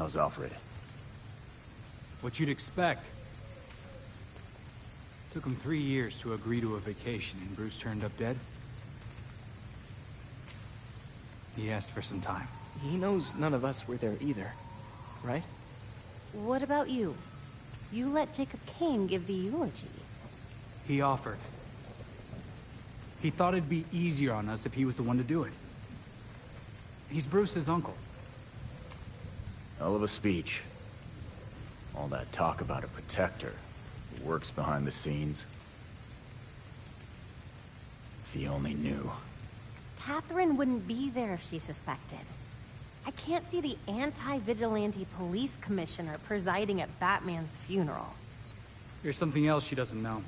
How's Alfred? What you'd expect. Took him 3 years to agree to a vacation, and Bruce turned up dead. He asked for some time. He knows none of us were there either, right? What about you? You let Jacob Kane give the eulogy. He offered. He thought it'd be easier on us if he was the one to do it. He's Bruce's uncle. Hell of a speech. All that talk about a protector who works behind the scenes. If he only knew. Catherine wouldn't be there if she suspected. I can't see the anti-vigilante police commissioner presiding at Batman's funeral. Here's something else she doesn't know.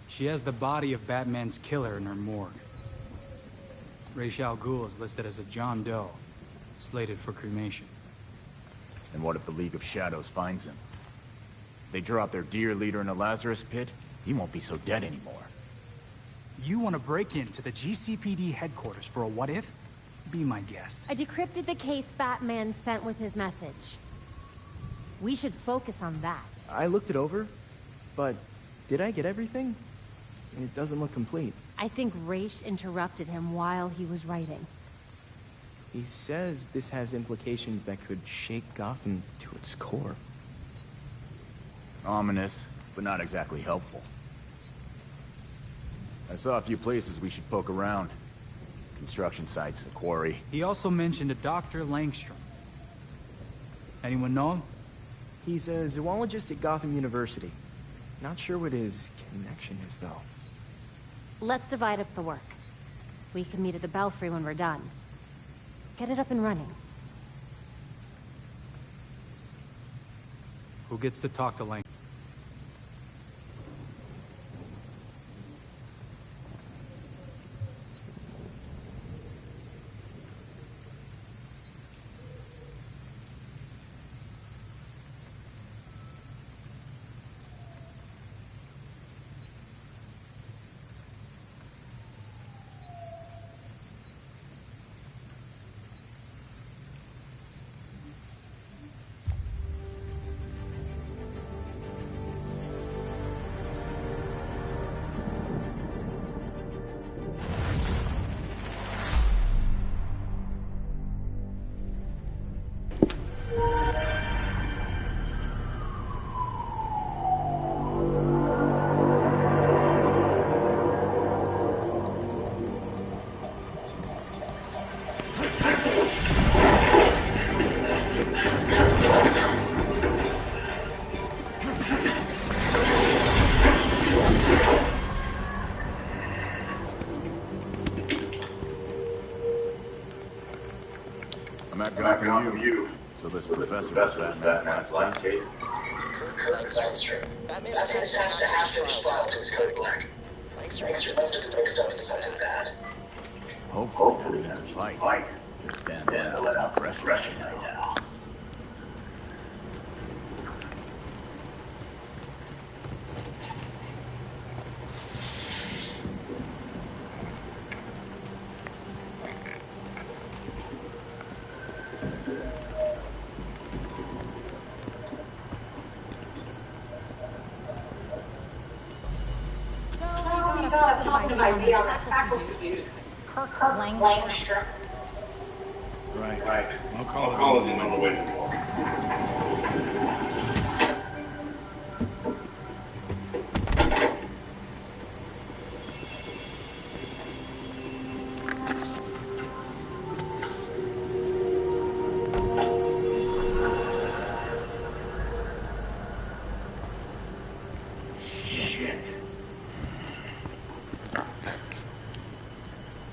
She has the body of Batman's killer in her morgue. Ra's al Ghul is listed as a John Doe, slated for cremation. And what if the League of Shadows finds him? If they drop their dear leader in a Lazarus pit, he won't be so dead anymore. You want to break into the GCPD headquarters for a what-if? Be my guest. I decrypted the case Batman sent with his message. We should focus on that. I looked it over, but did I get everything? It doesn't look complete. I think Ra's interrupted him while he was writing. He says this has implications that could shake Gotham to its core. Ominous, but not exactly helpful. I saw a few places we should poke around. Construction sites, a quarry. He also mentioned a Dr. Langstrom. Anyone know him? He's a zoologist at Gotham University. Not sure what his connection is, though. Let's divide up the work. We can meet at the Belfry when we're done. Get it up and running. Who gets to talk to Lang? I'm at Gotham U. So this professor was Batman's last case. Kirk Langstrom. Batman has to have to respond to his hood black. Langstrom must have mixed up in something bad. Hopefully that means a fight. Stand to let out some pressure right now. Idea on that faculty dude. Kirk Langstrom. Right. I'll call it in on the way to the door.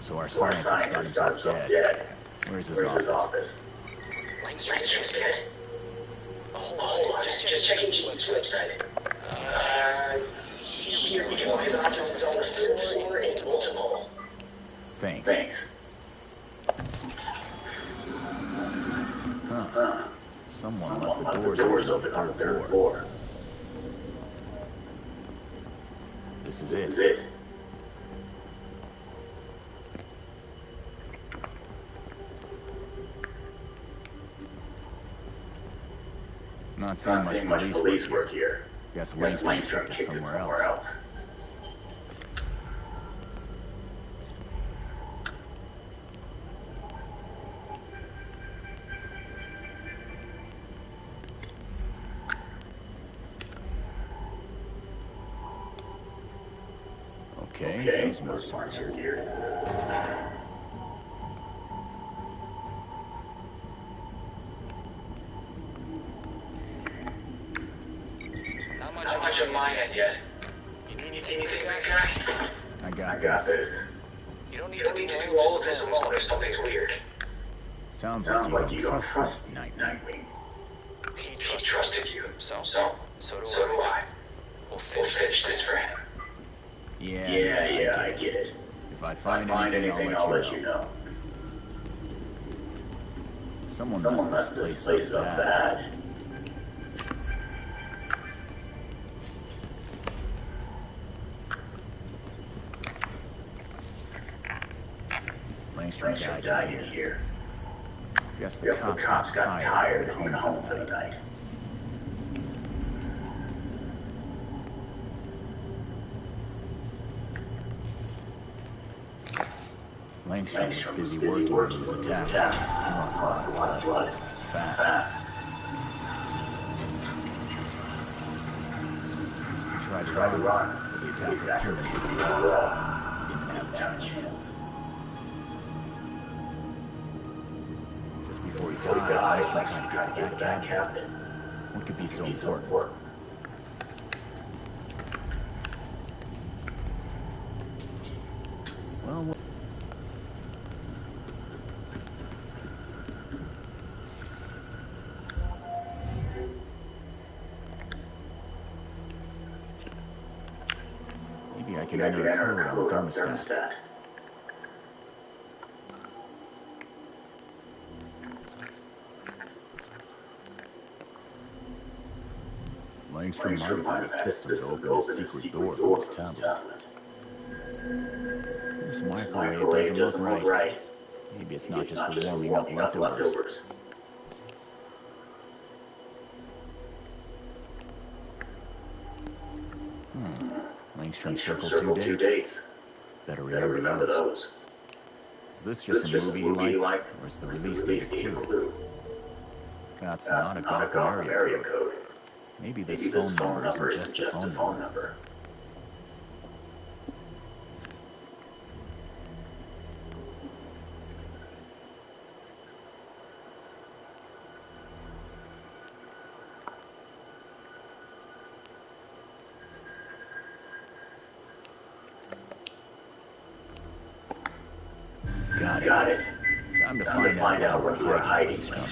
So our scientist got himself dead. Where's his office? Langstrom's dead. Hold on, just checking Gene's website. Here we go. His office is on the 3rd floor in Baltimore. Thanks. Huh. Someone left the doors open on the 3rd floor. This is it. Not seeing much police work here. Guess Langstrom kicked it somewhere else. Okay, those marks are weird. Not much on my end yet. You need anything, big guy? I got this. You don't need to do all of this alone if something's weird. Sounds like you don't trust Nightwing. He trusted you. So do I. We'll finish this for him. Yeah, I get it. If I find anything, I'll let you know. Someone messed this place up bad. Langstrom died in here. Guess the cops got tired and went home for the night. Langstrom was busy working when he was attacked. He lost a lot of blood. Fast. He tried to run, but the attacker pinned him to the wall. He didn't have a chance. Just before he died, Langstrom tried to get to that cabinet. What could be so important? Well, maybe I can enter a code on the thermostat. Langstrom might have had a system to open a secret door for his tablet. This microwave doesn't look right. Maybe it's not just for warming up leftovers. Langstrom circled 2 dates. Better remember those. Is this just a movie he liked, or is the release date a clue? That's not a Gotham area code. Maybe this phone number isn't just a phone number. Got it. Time to find out where you're hiding from.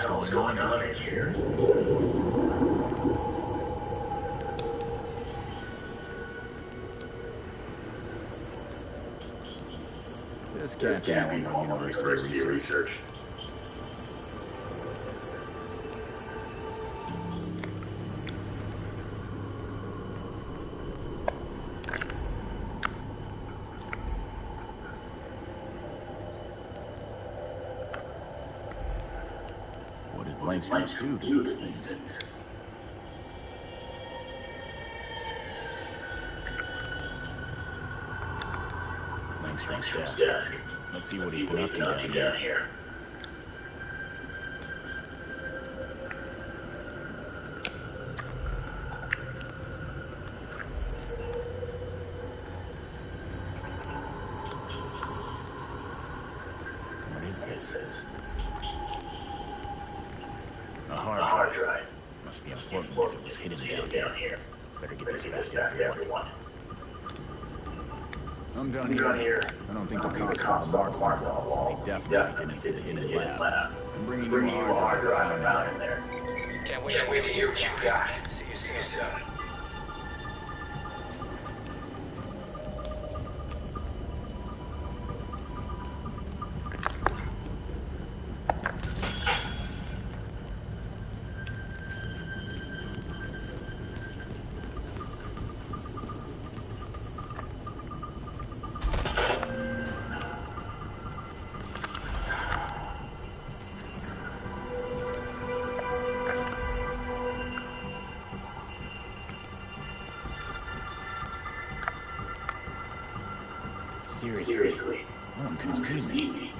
What's going on in here? This can't be no university research. What did Langstrom do to these things? Langstrom's desk. Let's see what he's been up to down here. What is this? A hard drive. Must be important if it was hidden down here. Better get this back to everyone. I'm done here. I don't think the cops saw the marks on the walls, and they definitely didn't see the hidden lab. I'm bringing you a hard drive I found in there. Can't wait to hear what you got. See you soon. Seriously. No one could have seen me.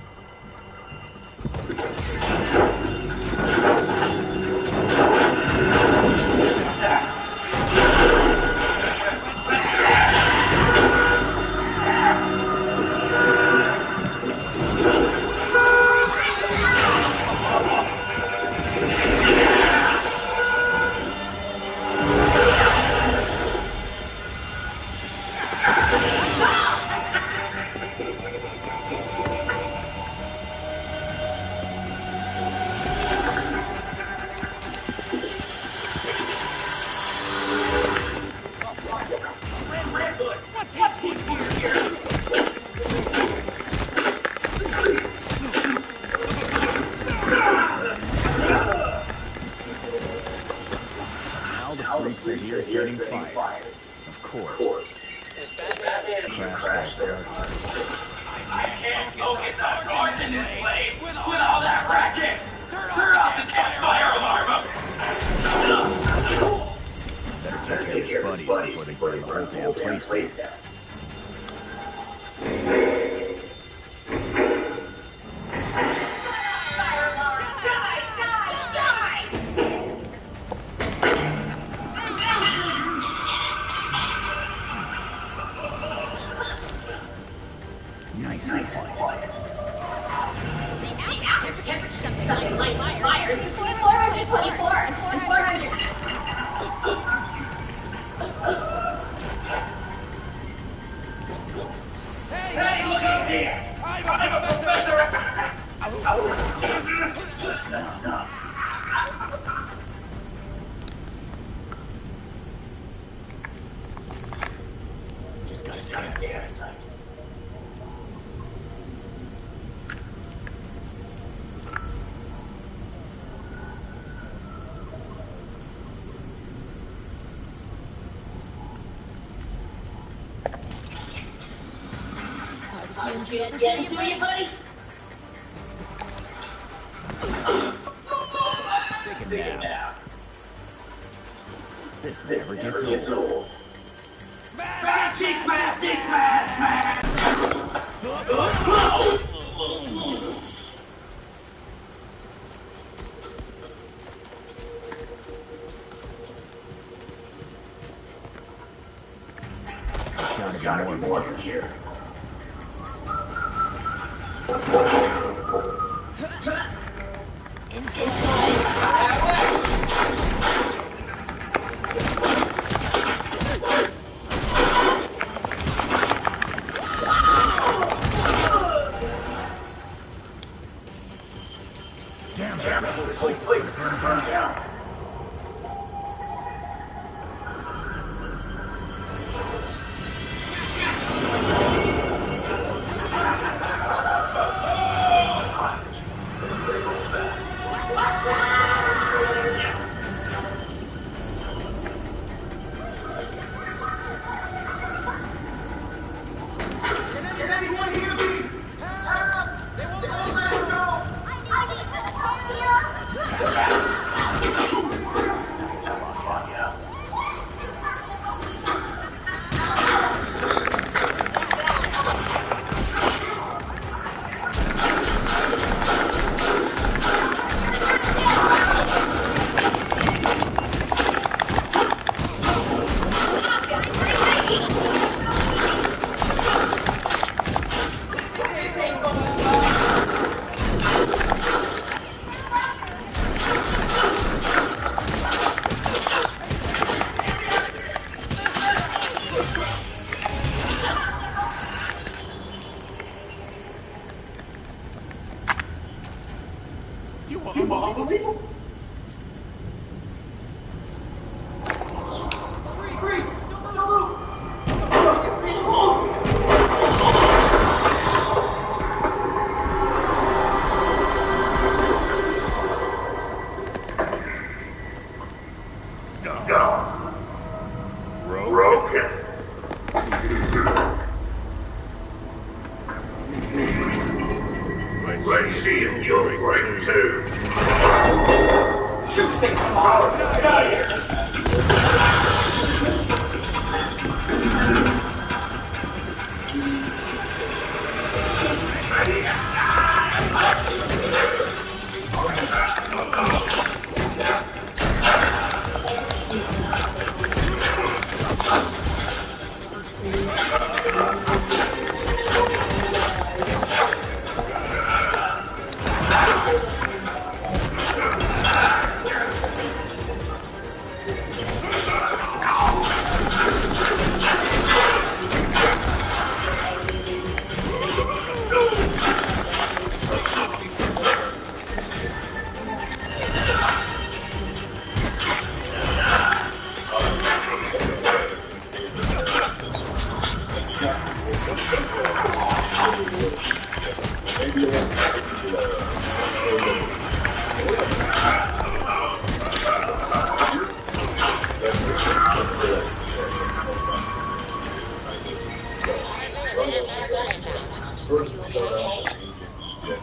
Freaks are here setting fires. Of course. Is Batman Crash their party. I can't focus on guarding this place with all that racket. Turn off the campfire alarm. Better take care of his buddies before they burn the whole damn place down. Nice and quiet. Something like fire. 424 and 400. Hey, look over here. I'm a professor. That's enough. Just gotta stay out of sight. Getting to you, buddy? Take a nap. This never gets old. Smash, smash, smash, There's gotta be more here. Damn, this whole place is gonna burn down. Let's see if you'll break too. Just stay small. Get out of here.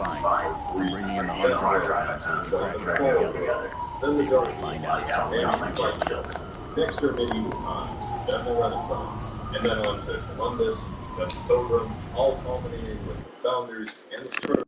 I'm fine. I'm bringing in the hard drive I found so we can crack it all together. Maybe we'll find out how Lynch killed him. Next are medieval times, then the Renaissance, and then on to Columbus, then the Pilgrims, all culminating with the founders and the script.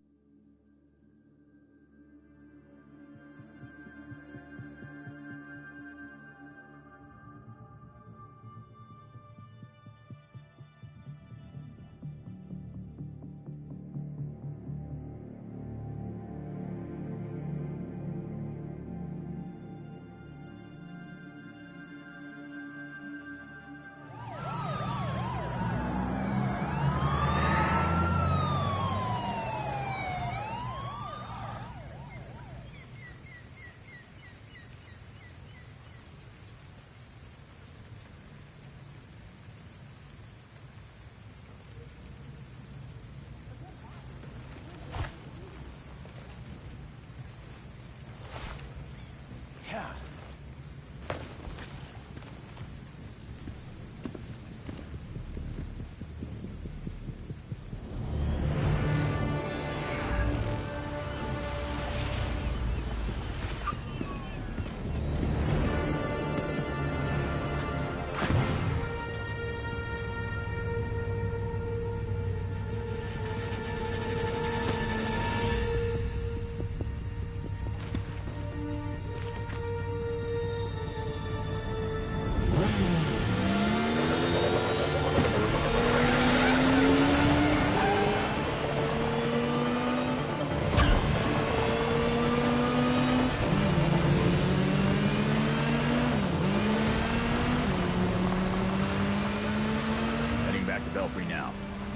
Belfry now.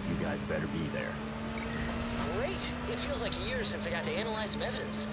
You guys better be there. Great! It feels like years since I got to analyze some evidence.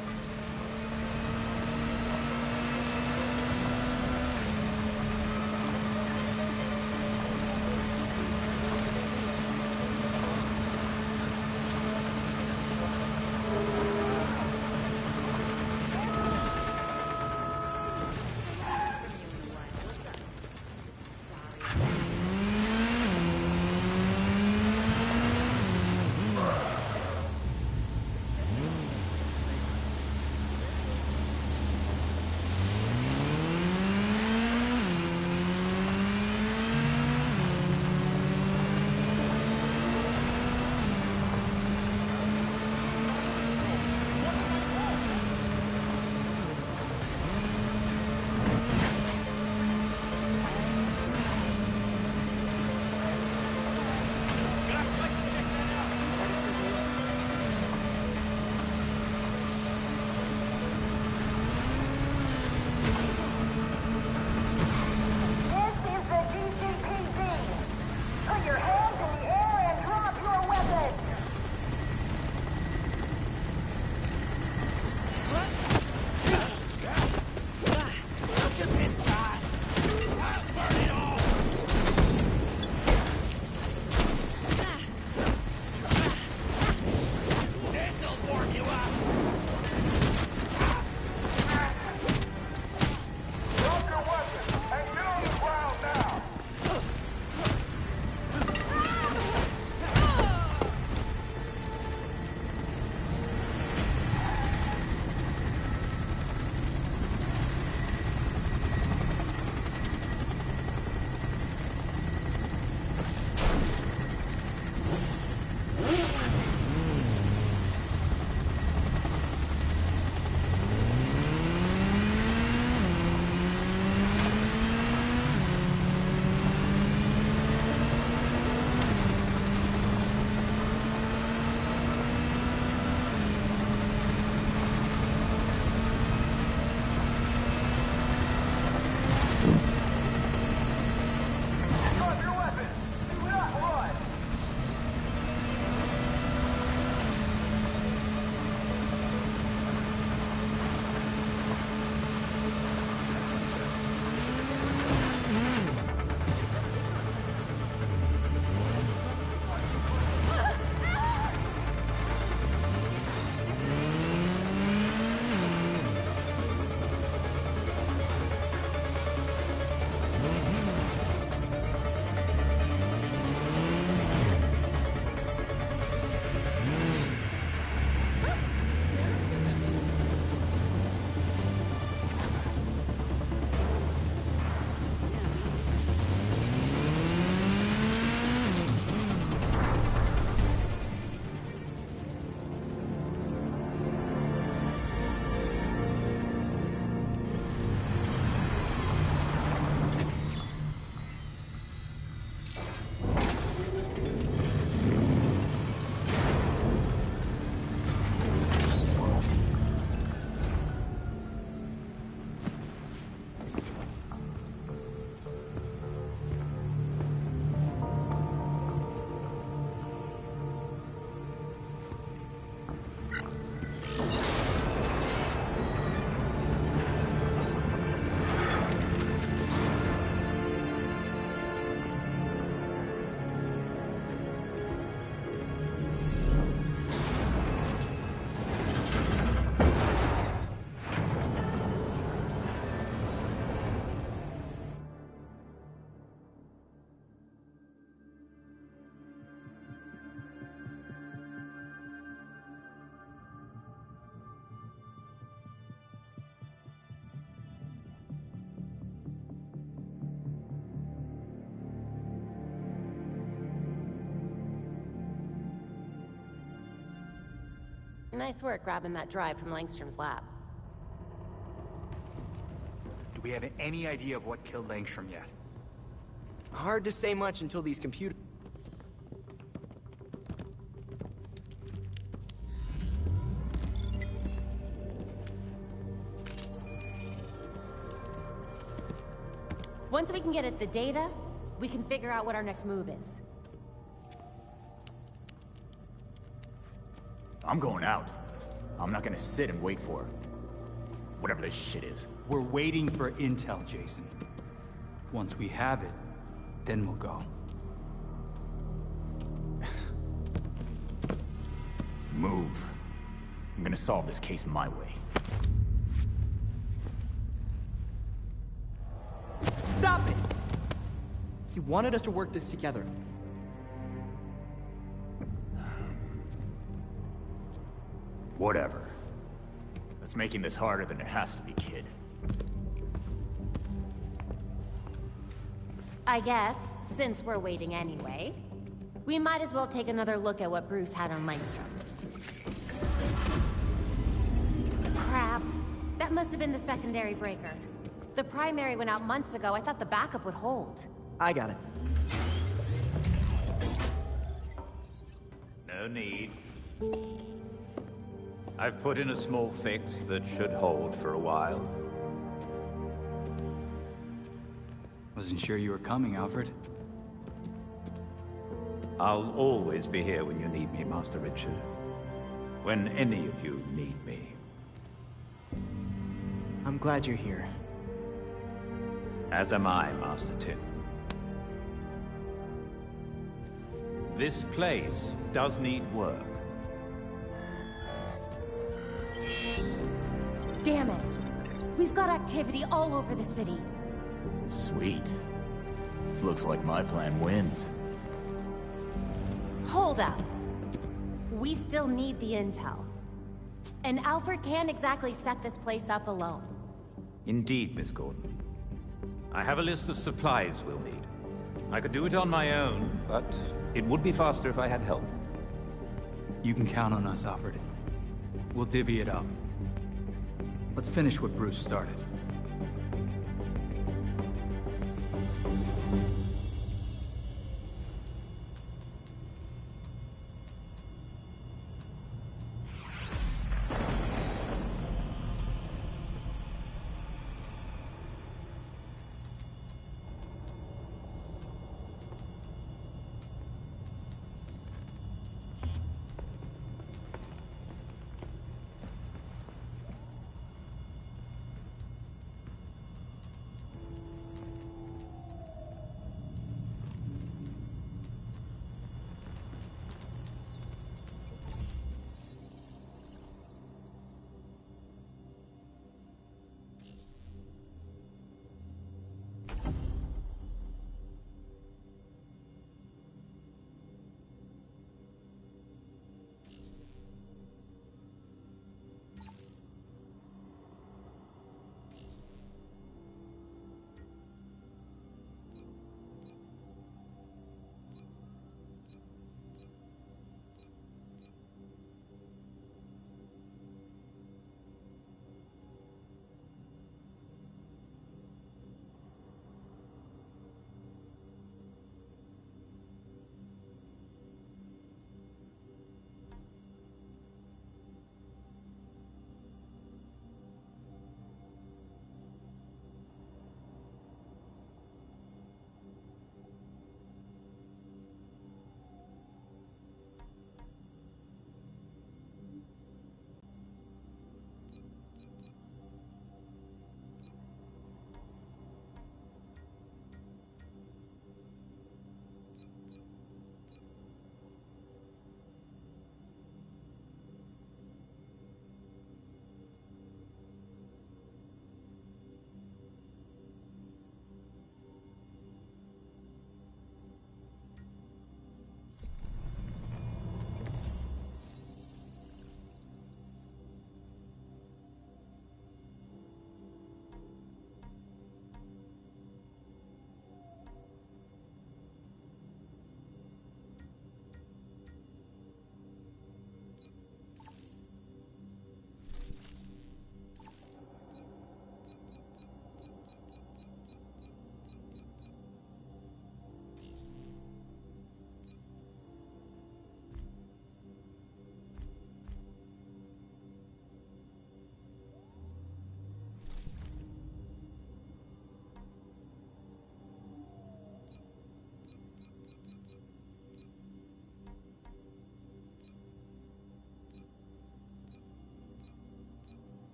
Nice work grabbing that drive from Langstrom's lab. Do we have any idea of what killed Langstrom yet? Hard to say much until these computers... Once we can get at the data, we can figure out what our next move is. I'm going out. I'm not gonna sit and wait for whatever this shit is. We're waiting for intel, Jason. Once we have it, then we'll go. Move. I'm gonna solve this case my way. Stop it! He wanted us to work this together. Whatever. That's making this harder than it has to be, kid. I guess, since we're waiting anyway, we might as well take another look at what Bruce had on Langstrom. Crap. That must have been the secondary breaker. The primary went out months ago. I thought the backup would hold. I got it. No need. I've put in a small fix that should hold for a while. Wasn't sure you were coming, Alfred. I'll always be here when you need me, Master Richard. When any of you need me. I'm glad you're here. As am I, Master Tim. This place does need work. Damn it. We've got activity all over the city. Sweet. Looks like my plan wins. Hold up. We still need the intel. And Alfred can't exactly set this place up alone. Indeed, Miss Gordon. I have a list of supplies we'll need. I could do it on my own, but it would be faster if I had help. You can count on us, Alfred. We'll divvy it up. Let's finish what Bruce started.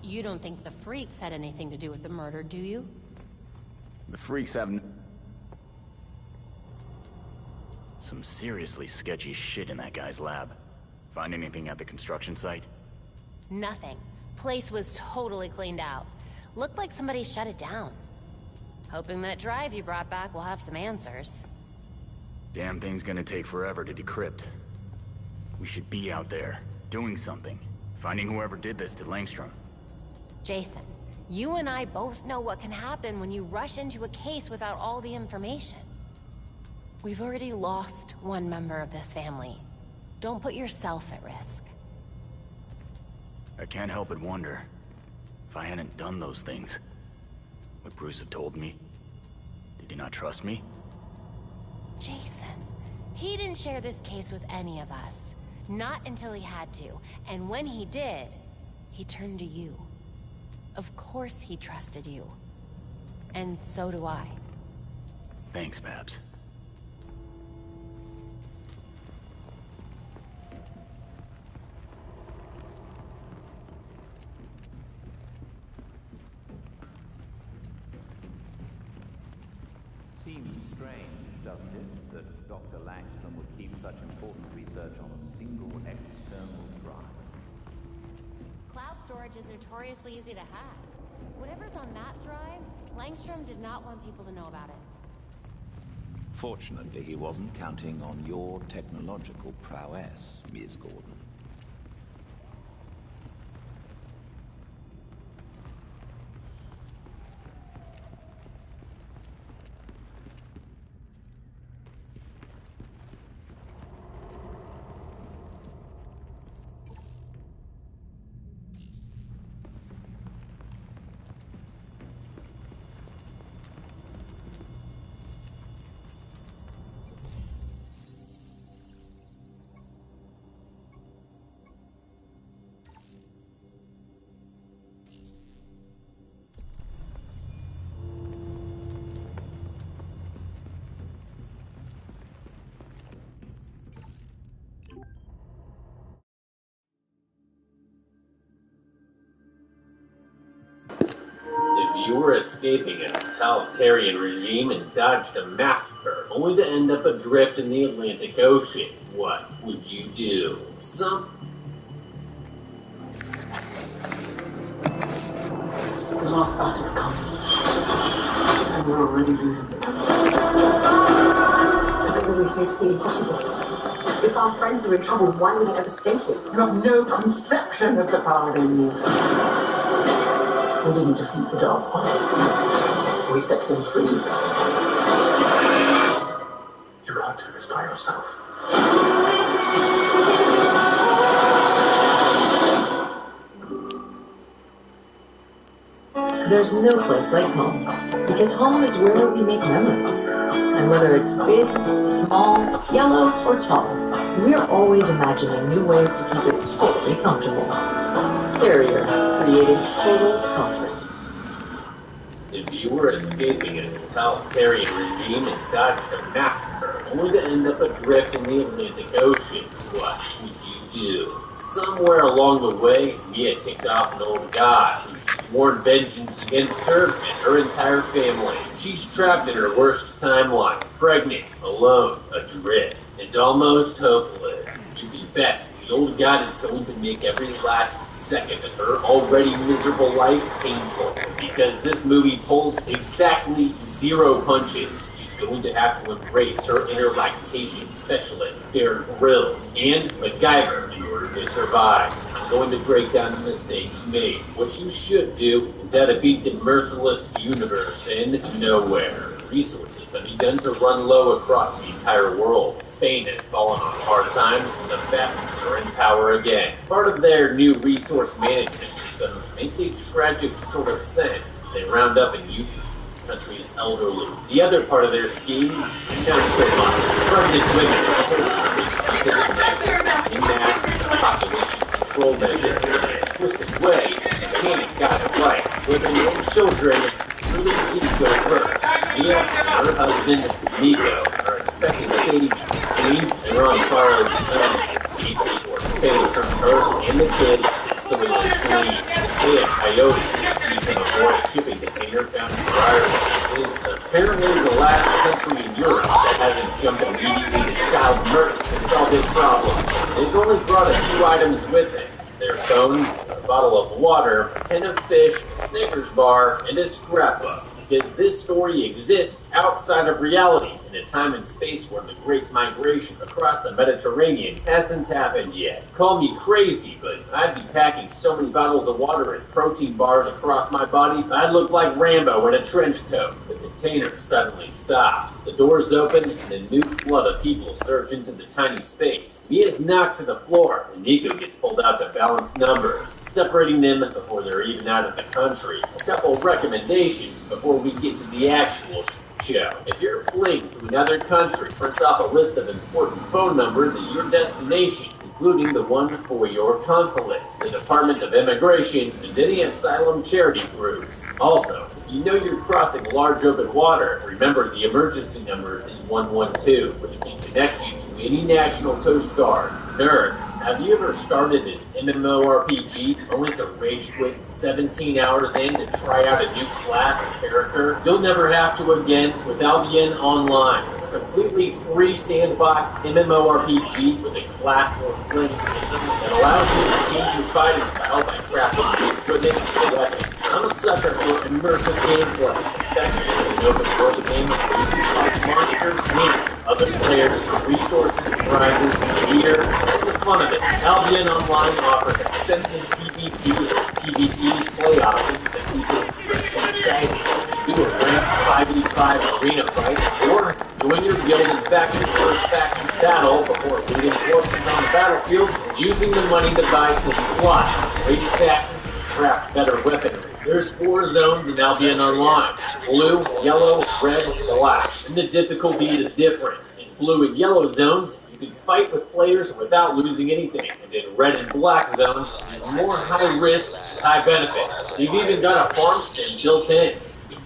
You don't think the freaks had anything to do with the murder, do you? The freaks have some seriously sketchy shit in that guy's lab. Find anything at the construction site? Nothing. Place was totally cleaned out. Looked like somebody shut it down. Hoping that drive you brought back will have some answers. Damn thing's gonna take forever to decrypt. We should be out there, doing something. Finding whoever did this to Langstrom. Jason, you and I both know what can happen when you rush into a case without all the information. We've already lost one member of this family. Don't put yourself at risk. I can't help but wonder, if I hadn't done those things, would Bruce have told me? Did he not trust me? Jason, he didn't share this case with any of us. Not until he had to. And when he did, he turned to you. Of course he trusted you. And so do I. Thanks, Babs. Seems strange, doesn't it, that Dr. Langstrom would keep such important research on a single external drive? Cloud storage is notoriously easy to hack. Whatever's on that drive, Langstrom did not want people to know about it. Fortunately, he wasn't counting on your technological prowess, Ms. Gordon. You were escaping a totalitarian regime and dodged a massacre, only to end up adrift in the Atlantic Ocean. What would you do? The last battle's coming. And we're already losing. Together we face the impossible. If our friends are in trouble, why would I ever stay here? You have no conception of the power they wield. We didn't defeat the Dark One. We set him free. You can't do this by yourself. There's no place like home, because home is where we make memories. And whether it's big, small, yellow, or tall, we're always imagining new ways to keep it totally comfortable. Carrier, creating total comfort. If you were escaping a totalitarian regime and dodged a massacre, only to end up adrift in the Atlantic Ocean, what would you do? Somewhere along the way, Mia ticked off an old god who's sworn vengeance against her and her entire family. She's trapped in her worst timeline, pregnant, alone, adrift, and almost hopeless. You can bet the old god is going to make every last second of her already miserable life painful. Because this movie pulls exactly 0 punches, she's going to have to embrace her inner lactation specialist, Bear Grylls, and MacGyver in order to survive. I'm going to break down the mistakes made, what you should do, and how to beat the merciless universe in Nowhere. Resources have begun to run low across the entire world. Spain has fallen on hard times, and the Batmans are in power again. Part of their new resource management system makes a tragic sort of sense. They round up and use the country's elderly. The other part of their scheme, not so much. Pregnant women in mass population control measures in a twisted way. The panic got it right. Women and children really did go first. Mia and her husband, Nico, are expecting a baby. Means they're on fire escape before Spain turns her and the kid is still in the flee. They had coyotes sneak aboard a shipping container found in Ireland. It is apparently the last country in Europe that hasn't jumped immediately to child murder to solve this problem. They've only brought a few items with it. Their phones, a bottle of water, a tin of fish, a Snickers bar, and a scrapbook. Because this story exists outside of reality in a time and space where the Great Migration across the Mediterranean hasn't happened yet. Call me crazy, but I'd be packing so many bottles of water and protein bars across my body, I'd look like Rambo in a trench coat. The container suddenly stops. The doors open, and a new flood of people surge into the tiny space. Mia's knocked to the floor, and Nico gets pulled out to balance numbers, separating them before they're even out of the country. A couple recommendations before we get to the actual show. If you're fleeing to another country, print off a list of important phone numbers at your destination, including the one for your consulate, the Department of Immigration, and any asylum charity groups. Also, if you know you're crossing large open water, remember the emergency number is 112, which can connect you to any National Coast Guard. Nerds, have you ever started an MMORPG only to rage quit 17 hours in to try out a new class and character? You'll never have to again with Albion Online, a completely free sandbox MMORPG with a classless blend system that allows you to change your fighting style by crafting new equipment and weapons. I'm a sucker for immersive gameplay, especially in an open world game where you can fight monsters and other players for resources, prizes, gear, and the fun of it. Albion Online offers extensive PvP and PvE play options that keep it especially exciting. Do a ranked 5v5 arena fight, or join your guild in faction's first faction's battle before leading forces on the battlefield and using the money to buy some supplies, raise taxes, and craft better weaponry. There's 4 zones in Albion Online: blue, yellow, red, black, and the difficulty is different. In blue and yellow zones, you can fight with players without losing anything, and in red and black zones, it's more high risk, high benefit. They've even got a farm sim built in.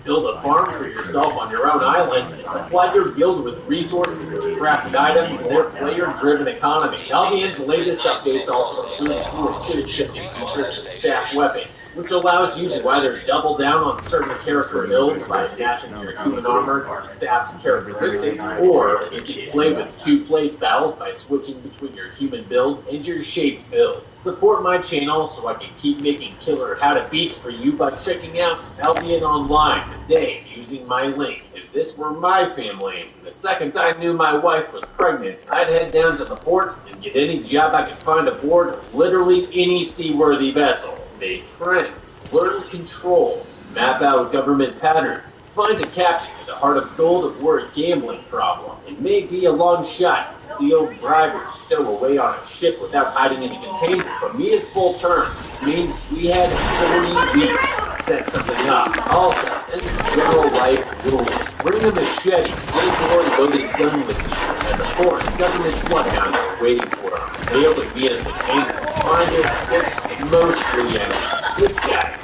Build a farm for yourself on your own island, and supply your guild with resources, crafted items, or player-driven economy. Albion's latest updates also include 2 equipment-shifting features and staff weapons, which allows you to either double down on certain character builds by attaching your human armor to the staff's characteristics, or you can play with 2 playstyles by switching between your human build and your shaped build. Support my channel so I can keep making killer how-to-beats for you by checking out Albion Online today using my link. If this were my family, the second I knew my wife was pregnant, I'd head down to the port and get any job I could find aboard literally any seaworthy vessel. Make friends, learn controls, map out government patterns, find a captain with a heart of gold if we're a gambling problem. It may be a long shot to steal, bribe, or stow away on a ship without hiding in a container, but Mia's full term means we had 40 weeks to set something up. Also, in general life rules, bring a machete, and/or loaded gun with you, and the force government bloodhound is waiting for him. Fail to Mia's container, find it, fix most reactions. This guy,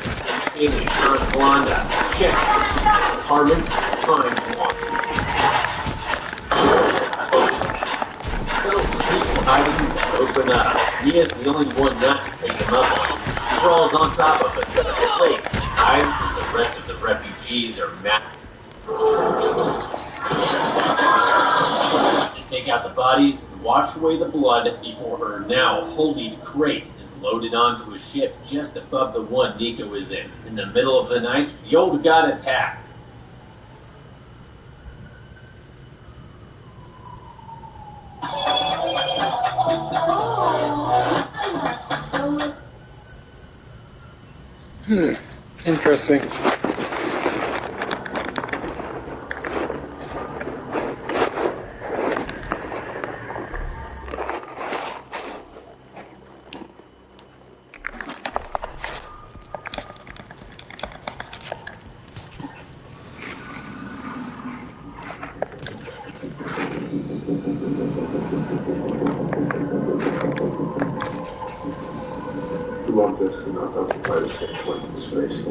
Stanley John Blonda, checks for apartments, finds one. So the people hiding open up. Mia's the only one not to take him up on. He crawls on top of a set of plates and hides as the rest of the refugees are mapped. They take out the bodies and wash away the blood before her now holy crate is loaded onto a ship just above the one Nico is in. In the middle of the night, the old got attacked. Interesting. You want this and not occupy the same point in space.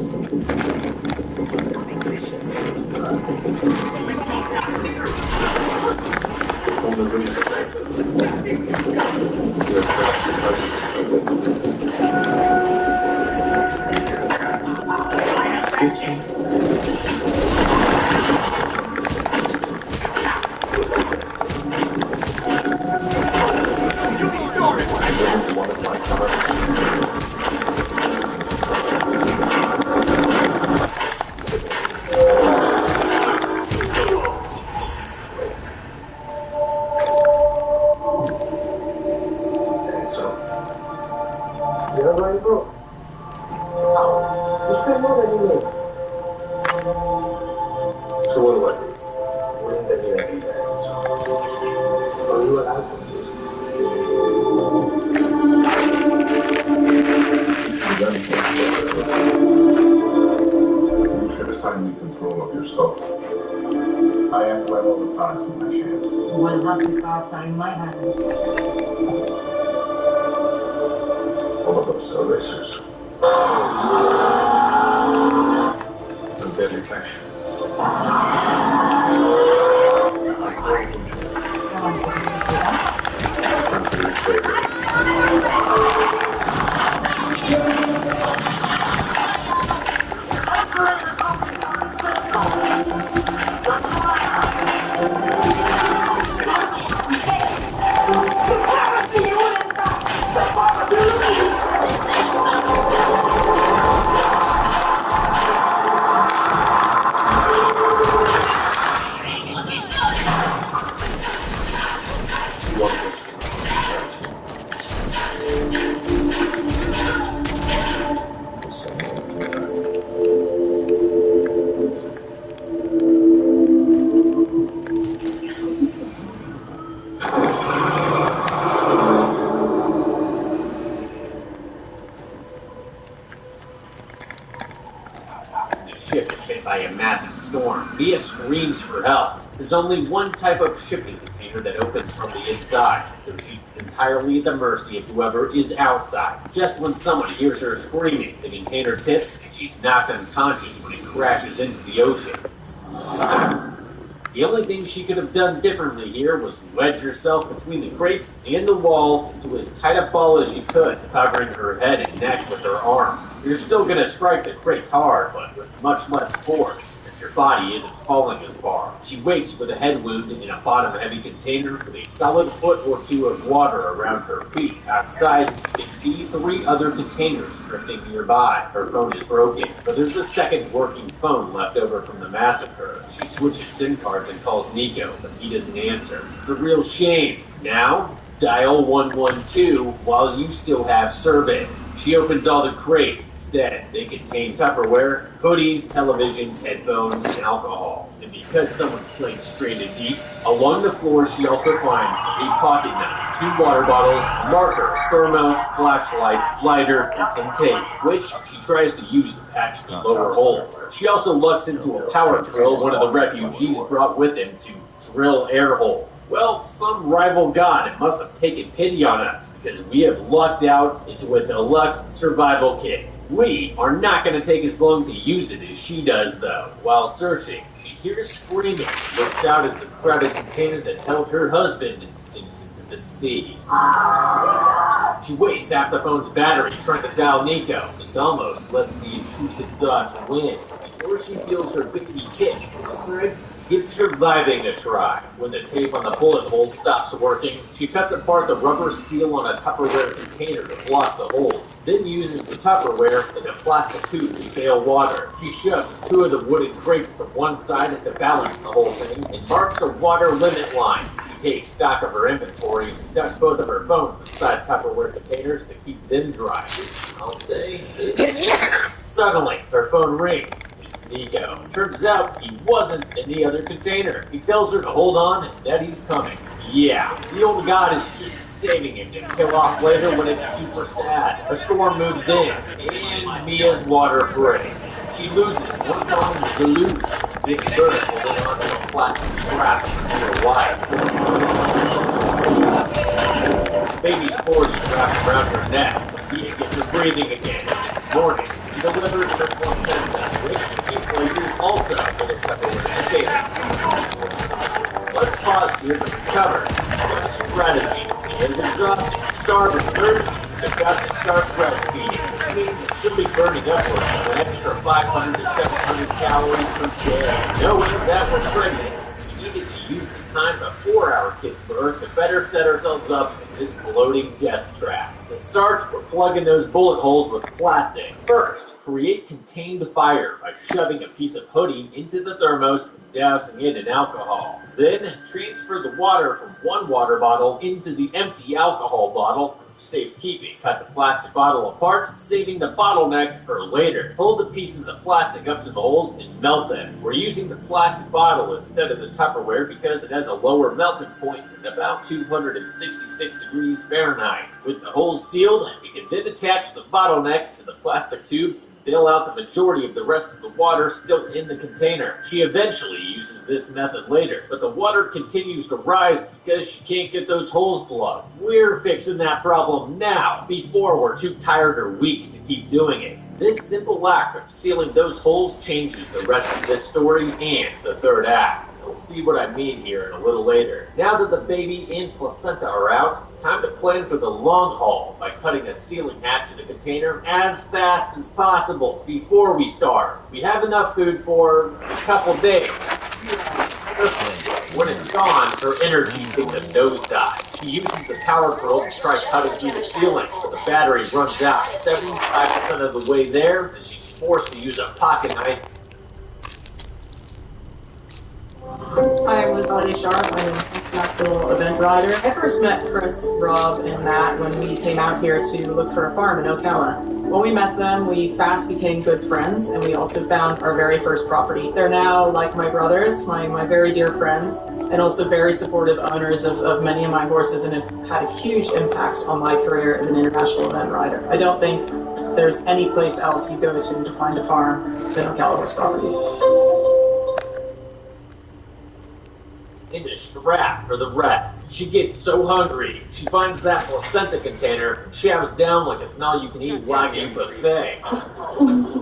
thoughts in my head. What about the thoughts are in my head? All of those erasers. Some dead infection. My brain injury. Unfinished surgery. Ship is hit by a massive storm. Mia screams for help. There's only one type of shipping container that opens from the inside, so she's entirely at the mercy of whoever is outside. Just when someone hears her screaming, the container tips and she's knocked unconscious when it crashes into the ocean. The only thing she could have done differently here was wedge herself between the crates and the wall into as tight a ball as she could, covering her head and neck with her arms. You're still going to strike the crates hard, but with much less force, since your body isn't falling as far. She wakes with a head wound in a bottom-heavy container with a solid foot or two of water around her feet. Outside, you can see 3 other containers drifting nearby. Her phone is broken, but there's a second working phone left over from the massacre. She switches SIM cards and calls Nico, but he doesn't answer. It's a real shame. Now, dial 112 while you still have service. She opens all the crates instead. They contain Tupperware, hoodies, televisions, headphones, and alcohol. And because someone's playing straight and deep, along the floor she also finds a pocket knife, 2 water bottles, a marker, thermos, flashlight, lighter, and some tape, which she tries to use to patch the lower holes. She also lucks into a power drill one of the refugees brought with him to drill air holes. Well, some rival god must have taken pity on us, because we have lucked out into a deluxe survival kit. We are not going to take as long to use it as she does, though. While searching, she hears screaming, looks out as the crowded container that held her husband and sinks into the sea. She wastes half the phone's battery trying to dial Nico, and almost lets the intrusive thoughts win. Before she feels her baby kick, Fritz gives surviving a try. When the tape on the bullet hole stops working, she cuts apart the rubber seal on a Tupperware container to block the hole, then uses the Tupperware and a plastic tube to bail water. She shoves 2 of the wooden crates to one side to balance the whole thing, and marks a water limit line. She takes stock of her inventory and tucks both of her phones inside Tupperware containers to keep them dry. I'll say Suddenly, her phone rings. Nico. Turns out he wasn't in the other container. He tells her to hold on and that he's coming. Yeah, the old god is just saving him to kill off later when it's super sad. A storm moves in, and Mia's water breaks. She loses one phone with the loop. Big Bird holding onto a plastic strap for her wife. Baby's cord is wrapped around her neck. Mia gets her breathing again. Morning, she delivers her placenta, which she places also in a Tupperware container. Let's pause here to recover. What strategy? Mia is exhausted, starved and thirsty. They've got to start breastfeeding, which means she'll be burning upwards of an extra 500 to 700 calories per day. Knowing that we're pregnant, we needed to use the time before our kid's birth to better set ourselves up in this bloating death trap. To start, we're plugging those bullet holes with plastic. First, create contained fire by shoving a piece of hoodie into the thermos and dousing it in alcohol. Then, transfer the water from one water bottle into the empty alcohol bottle for safekeeping. Cut the plastic bottle apart, saving the bottleneck for later. Hold the pieces of plastic up to the holes and melt them. We're using the plastic bottle instead of the Tupperware because it has a lower melting point at about 266 degrees Fahrenheit. With the holes sealed, we can then attach the bottleneck to the plastic tube and bail out the majority of the rest of the water still in the container. She eventually uses this method later, but the water continues to rise because she can't get those holes plugged. We're fixing that problem now, before we're too tired or weak to keep doing it. This simple act of sealing those holes changes the rest of this story and the third act. You'll see what I mean here in a little later. Now that the baby and placenta are out, it's time to plan for the long haul by cutting a sealing hatch in the container as fast as possible before we starve. We have enough food for a couple days. When it's gone, her energy takes a nosedive. She uses the power probe to try cutting through the ceiling, but the battery runs out 75% of the way there, and she's forced to use a pocket knife. I was Audie Sharp. I'm an actual event rider. I first met Chris, Rob, and Matt when we came out here to look for a farm in Ocala. When we met them, we fast became good friends, and we also found our very first property. They're now like my brothers, my very dear friends, and also very supportive owners of many of my horses, and have had a huge impact on my career as an international event rider. I don't think there's any place else you go to find a farm than Ocala Horse Properties. Into strap for the rest. She gets so hungry, she finds that placenta container and shoves down like it's an all-you-can-eat Wagyu buffet.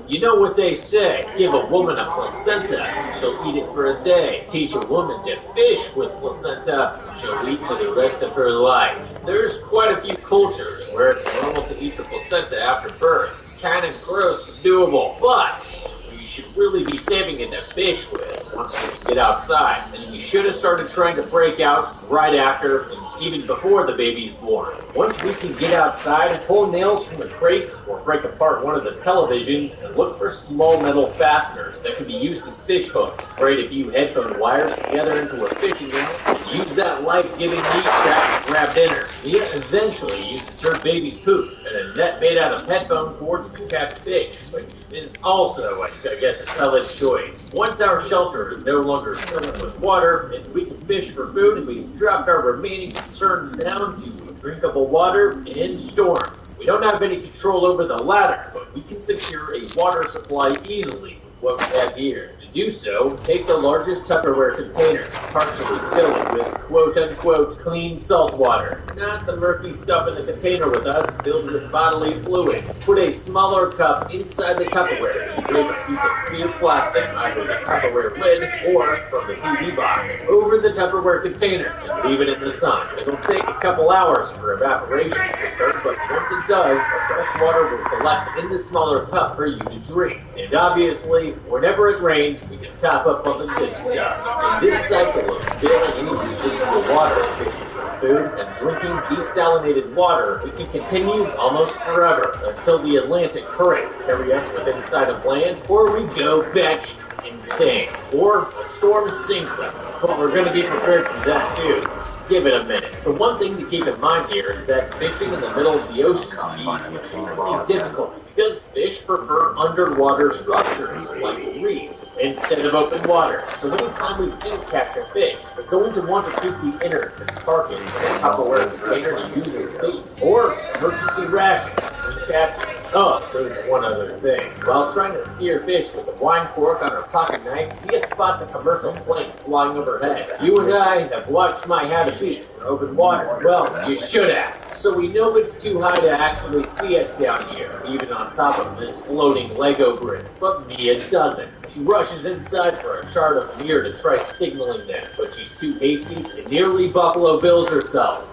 You know what they say, give a woman a placenta, she'll eat it for a day. Teach a woman to fish with placenta, she'll eat for the rest of her life. There's quite a few cultures where it's normal to eat the placenta after birth. It's kind of gross but doable, but you should really be saving it to fish with once you can get outside. And you should have started trying to break out right after and even before the baby's born. Once we can get outside, pull nails from the crates or break apart one of the televisions and look for small metal fasteners that can be used as fish hooks. Braid a few headphone wires together into a fishing net and use that life-giving meat trap to grab dinner. Mia eventually uses her baby's poop and a net made out of headphone cords to catch fish, which is also, I guess, a valid choice. Once our shelter is no longer filled with water and we can fish for food, and we've dropped our remaining concerns down to drinkable water and storms. We don't have any control over the latter, but we can secure a water supply easily with what we have here. To do so, take the largest Tupperware container, partially fill it with quote-unquote clean salt water. Not the murky stuff in the container with us, filled with bodily fluids. Put a smaller cup inside the Tupperware and drape a piece of clear plastic, either the Tupperware lid or from the TV box, over the Tupperware container and leave it in the sun. It'll take a couple hours for evaporation to occur, but once it does, the fresh water will collect in the smaller cup for you to drink. And obviously, whenever it rains, we can top up on the good stuff. In this cycle of filling any residual water, fishing for food, and drinking desalinated water, we can continue almost forever until the Atlantic currents carry us within sight of land, or we go batch insane, or a storm sinks us. But we're going to be prepared for that too. Give it a minute. The one thing to keep in mind here is that fishing in the middle of the ocean can be extremely difficult because fish prefer underwater structures like reefs instead of open water. So anytime we do catch a fish, we're going to want to keep the innards and carcass in a Tupperware container to use as bait or emergency rations when catching. Oh, there's one other thing. While trying to spear fish with a wine cork on her pocket knife, Mia spots a commercial plane flying overhead. You and I have watched my How to Beat in open water. Well, you should have. So we know it's too high to actually see us down here, even on top of this floating Lego brick. But Mia doesn't. She rushes inside for a shard of mirror to try signaling them, but she's too hasty and nearly Buffalo Bills herself.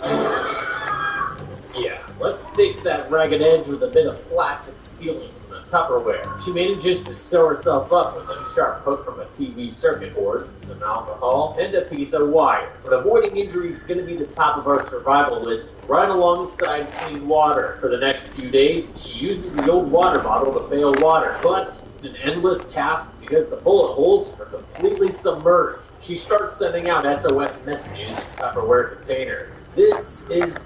Yeah, let's fix that ragged edge with a bit of plastic sealing from the Tupperware. She manages to sew herself up with a sharp hook from a TV circuit board, some alcohol, and a piece of wire. But avoiding injury is going to be the top of our survival list, right alongside clean water. For the next few days, she uses the old water bottle to bail water, but it's an endless task because the bullet holes are completely submerged. She starts sending out SOS messages in Tupperware containers. This is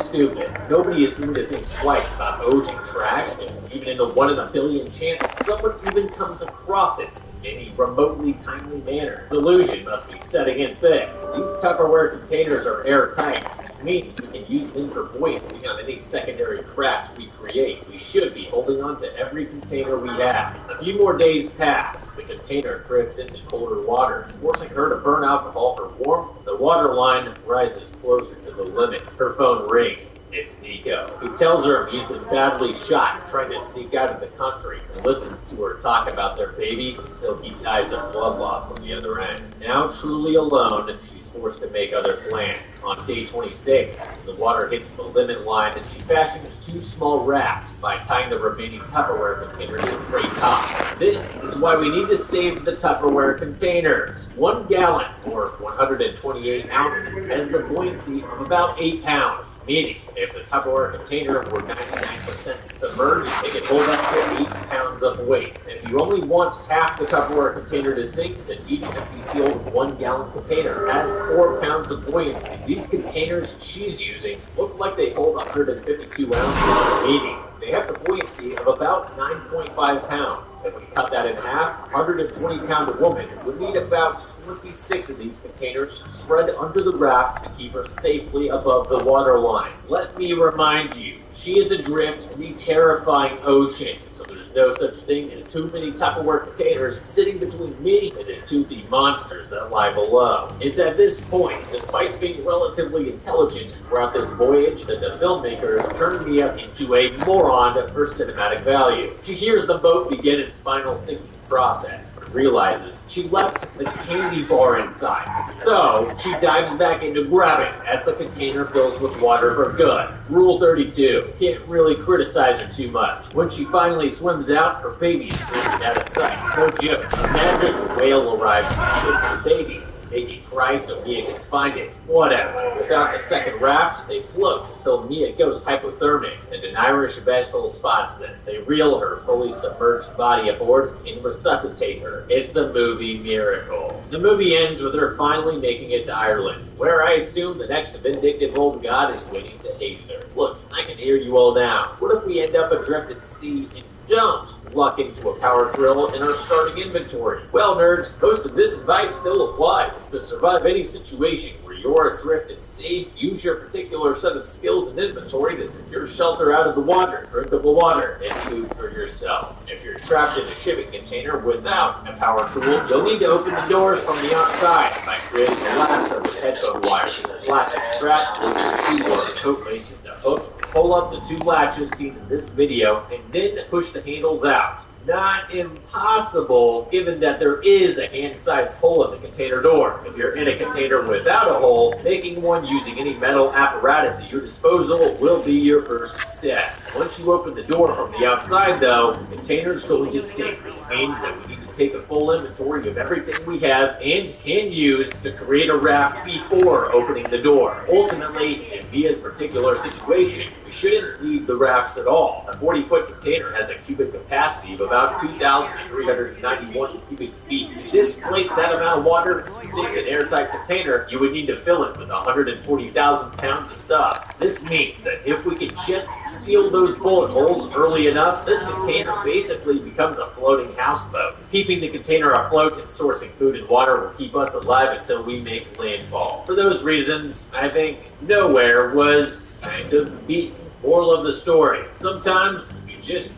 stupid. Nobody is going to think twice about ocean trash, and even in the 1 in a billion chance someone even comes across it in any remotely timely manner. Delusion must be setting in thick. These Tupperware containers are airtight. means we can use them for buoyancy on any secondary craft we create. We should be holding on to every container we have. A few more days pass. The container drifts into colder waters, forcing her to burn alcohol for warmth. The water line rises closer to the limit. Her phone rings. It's Nico. He tells her he's been badly shot trying to sneak out of the country and listens to her talk about their baby until he dies of blood loss on the other end. Now truly alone, she's forced to make other plans. On day 26, the water hits the limit line and she fashions 2 small rafts by tying the remaining Tupperware containers to crate top. This is why we need to save the Tupperware containers. 1 gallon, or 128 ounces, has the buoyancy of about 8 pounds, meaning if the Tupperware container were 99% submerged, it could hold up to 8 pounds of weight. If you only want half the Tupperware container to sink, then each empty sealed 1 gallon container has 4 pounds of buoyancy. These containers she's using look like they hold 152 ounces, meaning they have the buoyancy of about 9.5 pounds. If we cut that in half, 120-pound woman would need about 26 of these containers spread under the raft to keep her safely above the waterline. Let me remind you, she is adrift in the terrifying ocean, so there's no such thing as too many Tupperware containers sitting between me and the toothy monsters that lie below. It's at this point, despite being relatively intelligent throughout this voyage, that the filmmakers turned Mia into a moron for cinematic value. She hears the boat begin its final sinking process, but realizes she left the candy bar inside. So, she dives back into grabbing as the container fills with water for good. Rule 32. Can't really criticize her too much. When she finally swims out, her baby is drifting out of sight. No joke. Imagine a whale arrives and shoots the baby. Making cry so Mia can find it. Whatever. Without the second raft, they float until Mia goes hypothermic, and an Irish vessel spots them. They reel her fully submerged body aboard and resuscitate her. It's a movie miracle. The movie ends with her finally making it to Ireland, where I assume the next vindictive old god is waiting to haze her. Look, I can hear you all now. What if we end up adrift at sea and don't luck into a power drill in our starting inventory? Well, nerds, most of this advice still applies. To survive any situation where you're adrift at sea, use your particular set of skills and inventory to secure shelter out of the water, drinkable water, and food for yourself. If you're trapped in a shipping container without a power tool, you'll need to open the doors from the outside by creating a lasso with headphone wires, a plastic strap, leading to 2 or coat laces to hook. Pull up the 2 latches seen in this video, and then push the handles out. Not impossible, given that there is a hand-sized hole in the container door. If you're in a container without a hole, making one using any metal apparatus at your disposal will be your first step. Once you open the door from the outside, though, the container is going to sink, which means that we need to take a full inventory of everything we have and can use to create a raft before opening the door. Ultimately, in Mia's particular situation, we shouldn't need the rafts at all. A 40-foot container has a cubic capacity of about 2,391 cubic feet. To displace that amount of water to sink an airtight container, you would need to fill it with 140,000 pounds of stuff. This means that if we can just seal those bullet holes early enough, this container basically becomes a floating houseboat. Keeping the container afloat and sourcing food and water will keep us alive until we make landfall. For those reasons, I think nowhere was kind of beaten. Moral of the story: sometimes you just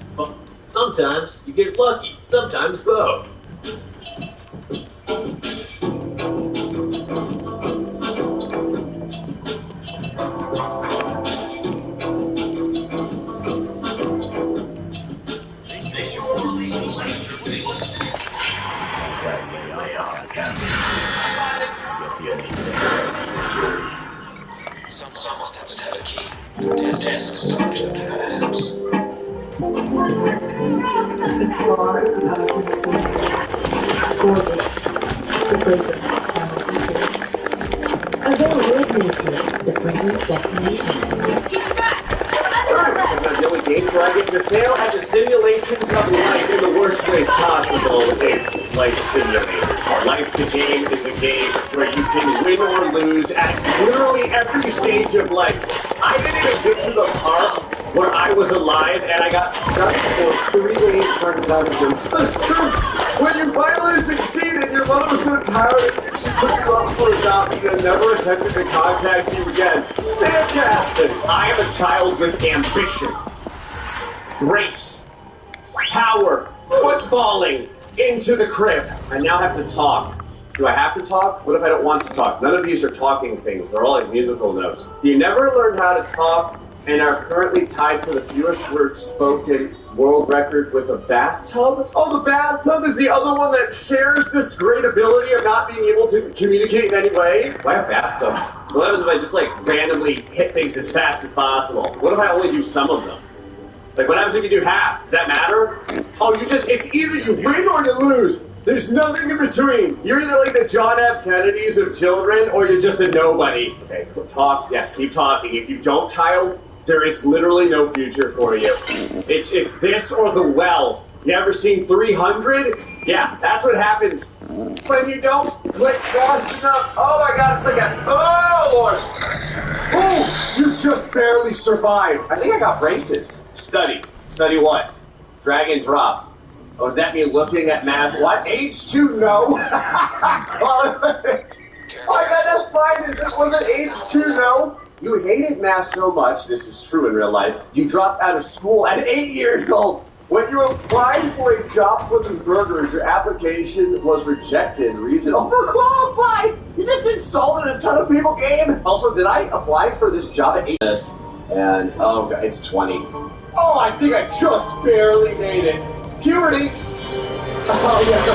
sometimes you get lucky, sometimes both. Some must have a key. Desks don't have apps. As far as the eye can see, gorgeous, the fragrance of the grapes. A little places, the friendliest destination. The only games where I get to fail at the simulations of life in the worst ways possible. It's life simulators. Life the game is a game where you can win or lose at literally every stage of life. I didn't even get to the part where I was alive and I got stuck for 3 days for another. When you finally succeeded, your mother was so tired that she put you up for adoption and never attempted to contact you again. Fantastic! I am a child with ambition, grace, power, footballing into the crib. I now have to talk. Do I have to talk? What if I don't want to talk? None of these are talking things. They're all like musical notes. You never learned how to talk and are currently tied for the fewest words spoken world record with a bathtub? Oh, the bathtub is the other one that shares this great ability of not being able to communicate in any way. Why a bathtub? So what happens if I just like randomly hit things as fast as possible? What if I only do some of them? Like what happens if you do half? Does that matter? Oh, it's either you win or you lose. There's nothing in between. You're either like the John F. Kennedys of children or you're just a nobody. Okay, talk. Yes, keep talking. If you don't, child, there is literally no future for you. It's this or the well. You ever seen 300? Yeah, that's what happens when you don't click fast enough. Oh my god, it's like oh lord. Oh, you just barely survived. I think I got braces. Study. Study what? Drag and drop. Oh, does that mean looking at math? What? H2, no. I gotta find this. Was it H2, no? You hated math so much, this is true in real life, you dropped out of school at 8 years old. When you applied for a job flipping burgers, your application was rejected. Reason overqualified. You just insulted a ton of people, game. Also, did I apply for this job at 8? And, oh, God, it's 20. Oh, I think I just barely made it. Puberty. Oh, yeah, the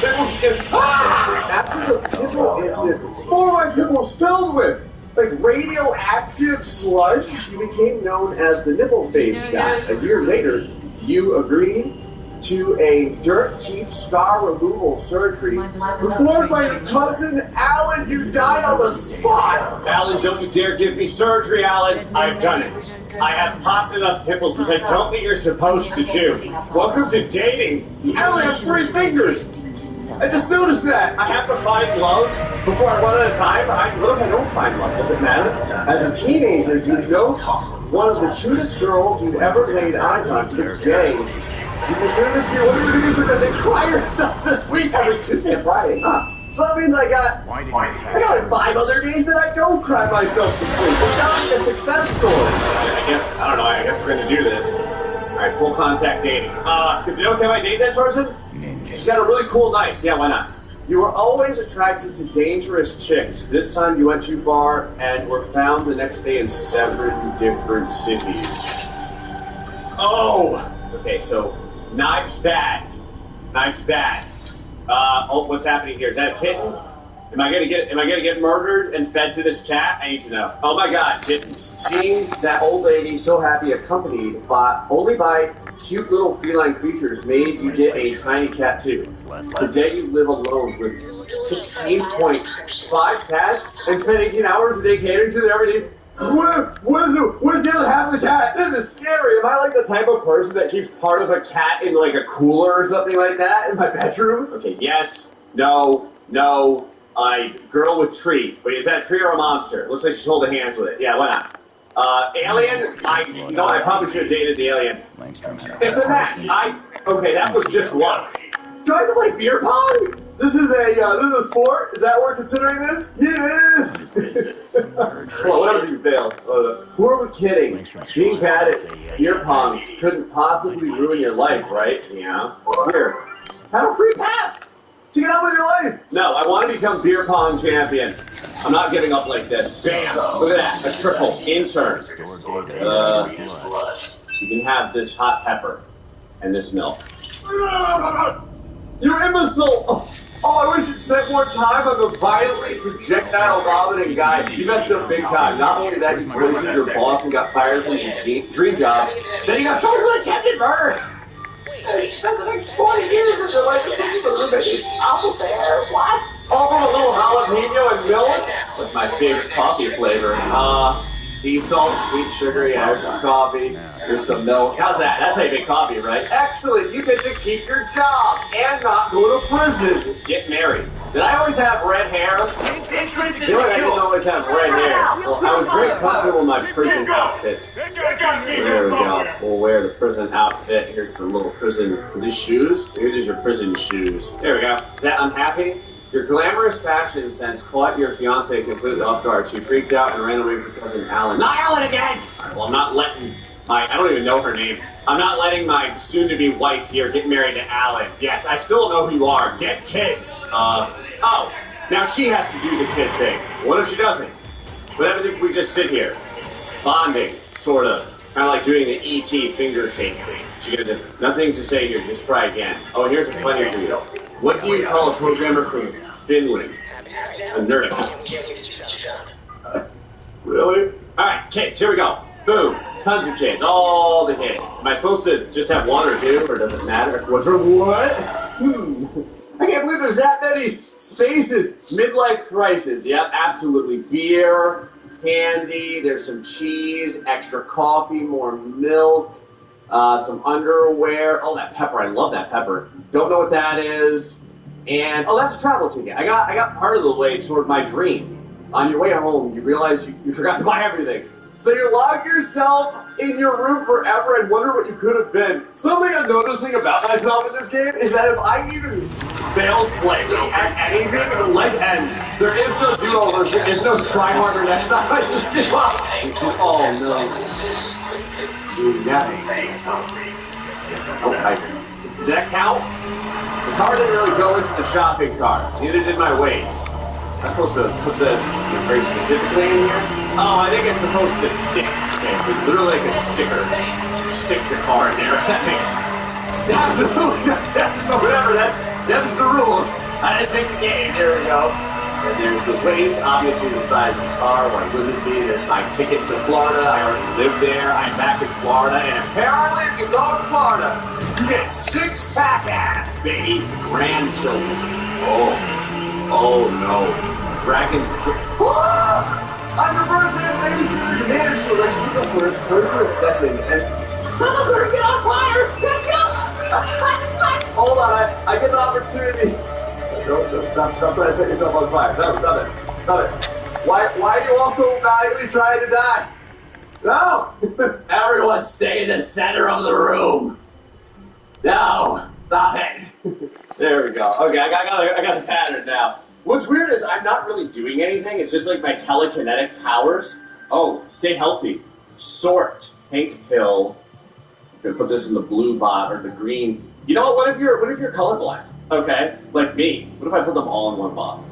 pimples. After the pimple incident, what were my pimples filled with? Like radioactive sludge? You became known as the nipple face guy. A year later, you agreed to a dirt cheap scar removal surgery performed by your cousin Alan. You died on the spot. Alan, don't you dare give me surgery, Alan. I've done it. I have popped enough pimples, which I don't think you're supposed to do. Welcome to dating. I only have 3 fingers. I just noticed that. I have to find love before I run out of time. What if I don't find love? Does it matter? As a teenager, you ghost one of the cutest girls you've ever laid eyes on to this day. You consider this to be one of your producer because they cry yourself to sleep every Tuesday and Friday, huh? So that means I got like 5 other days that I don't cry myself to sleep. It's not like a success story. I guess we're gonna do this. Alright, full contact dating. Is it okay if I date this person? She's got a really cool knife. Yeah, why not? You were always attracted to dangerous chicks. This time you went too far and were found the next day in 7 different cities. Oh! Okay, so, knives bad. Knives bad. What's happening here? Is that a kitten? Am I gonna get murdered and fed to this cat? I need to know. Oh my god, kittens. Seeing that old lady so happy accompanied only by cute little feline creatures made you get a tiny cat too. Today you live alone with 16.5 cats and spend 18 hours a day catering to their every need. What is the other half of the cat? This is scary. Am I like the type of person that keeps part of a cat in like a cooler or something like that in my bedroom? Okay, yes, no, girl with tree. Wait, is that a tree or a monster? Looks like she's holding hands with it. Yeah, why not? Alien? I probably should have dated the alien. It's a match. Okay, that was just luck. Do I have to play beer pong? This is a sport? Is that what we're considering this? It is! Well, what happens if you fail? Who are we kidding? Being bad at beer pong couldn't possibly ruin your life, right? Yeah. Here, have a free pass to get on with your life. No, I want to become beer pong champion. I'm not giving up like this. Bam! Look at that, a triple intern. You can have this hot pepper and this milk. You imbecile! Oh, I wish you'd spent more time on the violently projectile vomiting guy. You messed up big time. Not only that, you poisoned your boss and got fired from your dream job, then you got charged with attempted murder. And you spent the next 20 years of your life cooking a roommate apple bear. What? All from a little jalapeno and milk? With my favorite coffee flavor. Sea salt, sweet sugar, yeah, there's some coffee, there's some milk. How's that? That's how you make coffee, right? Excellent! You get to keep your job and not go to prison. Get married. Did I always have red hair? I feel like I didn't always have red hair. Well, I was very comfortable in my prison outfit. There we go. We'll wear the prison outfit. Here's some little prison these shoes. Here's your prison shoes. There we go. Is that unhappy? Your glamorous fashion sense caught your fiancé completely off guard. She freaked out and ran away from cousin Alan. Not Alan again! Alright, well, I'm not letting I don't even know her name. I'm not letting my soon-to-be wife here get married to Alan. Yes, I still don't know who you are. Get kids. Oh. Now she has to do the kid thing. What if she doesn't? What happens if we just sit here? Bonding, sort of. Kind of like doing the E.T. finger shake thing. She gonna do nothing to say here, just try again. Oh, and here's a funny deal. What do you call a programmer from Finland? A nerd. Really? Alright, kids, here we go. Boom. Tons of kids. All the kids. Am I supposed to just have one or two, or does it matter? What? I can't believe there's that many spaces. Midlife crisis. Yep, absolutely. Beer, candy, there's some cheese, extra coffee, more milk, some underwear. Oh, that pepper. I love that pepper. Don't know what that is. And, oh, that's a travel ticket. I got part of the way toward my dream. On your way home, you realize you forgot to buy everything. So you lock yourself in your room forever and wonder what you could have been. Something I'm noticing about myself in this game is that if I even fail slightly at anything, the leg ends. There is no do-over. There is no try harder next time. I just give up. Oh, no. Did that count? The car didn't really go into the shopping cart. Neither did my weights. I'm supposed to put this very specifically in here? Oh, I think it's supposed to stick. Okay, so literally like a sticker. Stick the car in there. That makes absolutely no sense, but whatever, that's the rules. I didn't think the game. There we go. And there's the weight, obviously the size of the car, where would it be? There's my ticket to Florida. I already live there. I'm back in Florida, and apparently if you go to Florida, you get 6-pack ass, baby. Grandchildren. Oh no. Dragon. On your birthday, maybe your commander should let you go first, poison the second, and some of them get on fire! Catch up! Hold on, I get the opportunity. No, stop trying to set yourself on fire. No, stop it. Why are you also madly trying to die? No! Everyone stay in the center of the room. No, stop it. There we go. Okay, I got the pattern now. What's weird is I'm not really doing anything. It's just like my telekinetic powers. Oh, stay healthy. Sort. Pink pill. I'm gonna put this in the blue bot or the green. You know what? What if you're colorblind? Okay, like me. What if I put them all in one bottle?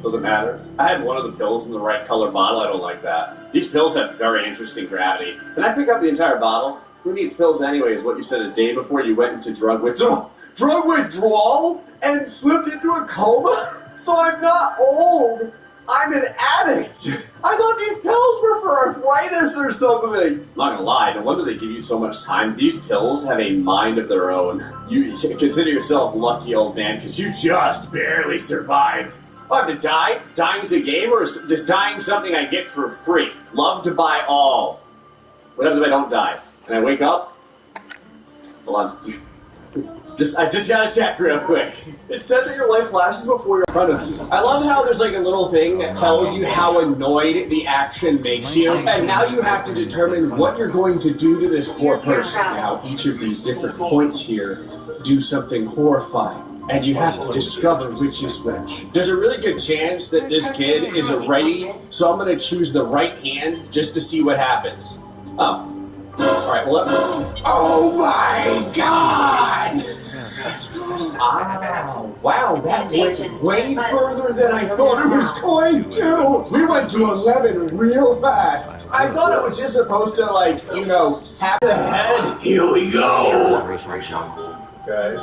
Doesn't matter. I had one of the pills in the right color bottle. I don't like that. These pills have very interesting gravity. Can I pick up the entire bottle? Who needs pills anyway is what you said a day before you went into drug withdrawal. Drug withdrawal? And slipped into a coma? So I'm not old. I'm an addict. I thought these pills were for arthritis or something. I'm not gonna lie, no wonder they give you so much time. These pills have a mind of their own. You consider yourself lucky, old man, because you just barely survived. I have to die? Dying's a game, or is just dying something I get for free? Love to buy all. What happens if I don't die? Can I wake up? Hold on. I just gotta check real quick. It said that your life flashes before you're in front of you. I love how there's like a little thing that tells you how annoyed the action makes you, and now you have to determine what you're going to do to this poor person. Now, each of these different points here do something horrifying, and you have to discover which is which. There's a really good chance that this kid is a righty, so I'm gonna choose the right hand just to see what happens. Oh. Alright, well, oh my god! Wow, that went way further than I thought it was going to! We went to 11 real fast! I thought it was just supposed to, like, you know, have the head. Here we go! Okay.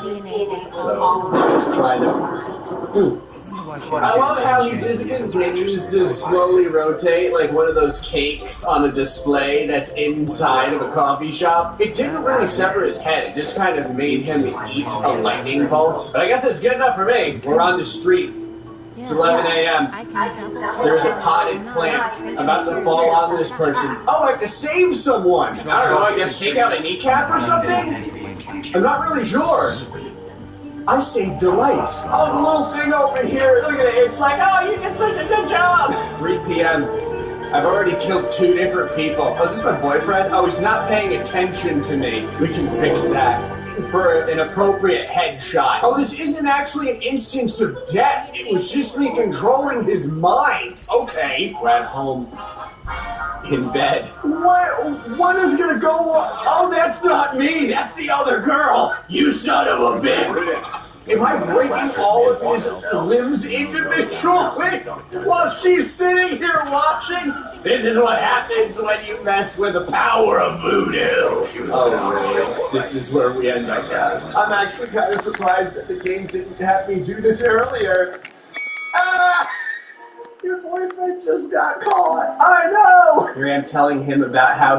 So, let's try to... I love how he just continues to slowly rotate like one of those cakes on a display that's inside of a coffee shop. It didn't really sever his head, it just kind of made him eat a lightning bolt. But I guess it's good enough for me. We're on the street. It's 11 a.m. There's a potted plant about to fall on this person. Oh, I have to save someone! I don't know, I guess take out a kneecap or something? I'm not really sure. I saved a life. Oh, the little thing over here. Look at it. It's like, oh, you did such a good job. 3 p.m. I've already killed 2 different people. Oh, is this my boyfriend? Oh, he's not paying attention to me. We can fix that. For an appropriate headshot. Oh, this isn't actually an instance of death. It was just me controlling his mind. Okay. We're at home. In bed. What is gonna go? Oh, that's not me. That's the other girl. You son of a bitch. Am I breaking all of his limbs individually while she's sitting here watching? This is what happens when you mess with the power of voodoo. Oh, really? This is where we end up at. I'm actually kind of surprised that the game didn't have me do this earlier. Ah! Your boyfriend just got caught. I know! Here I am telling him about how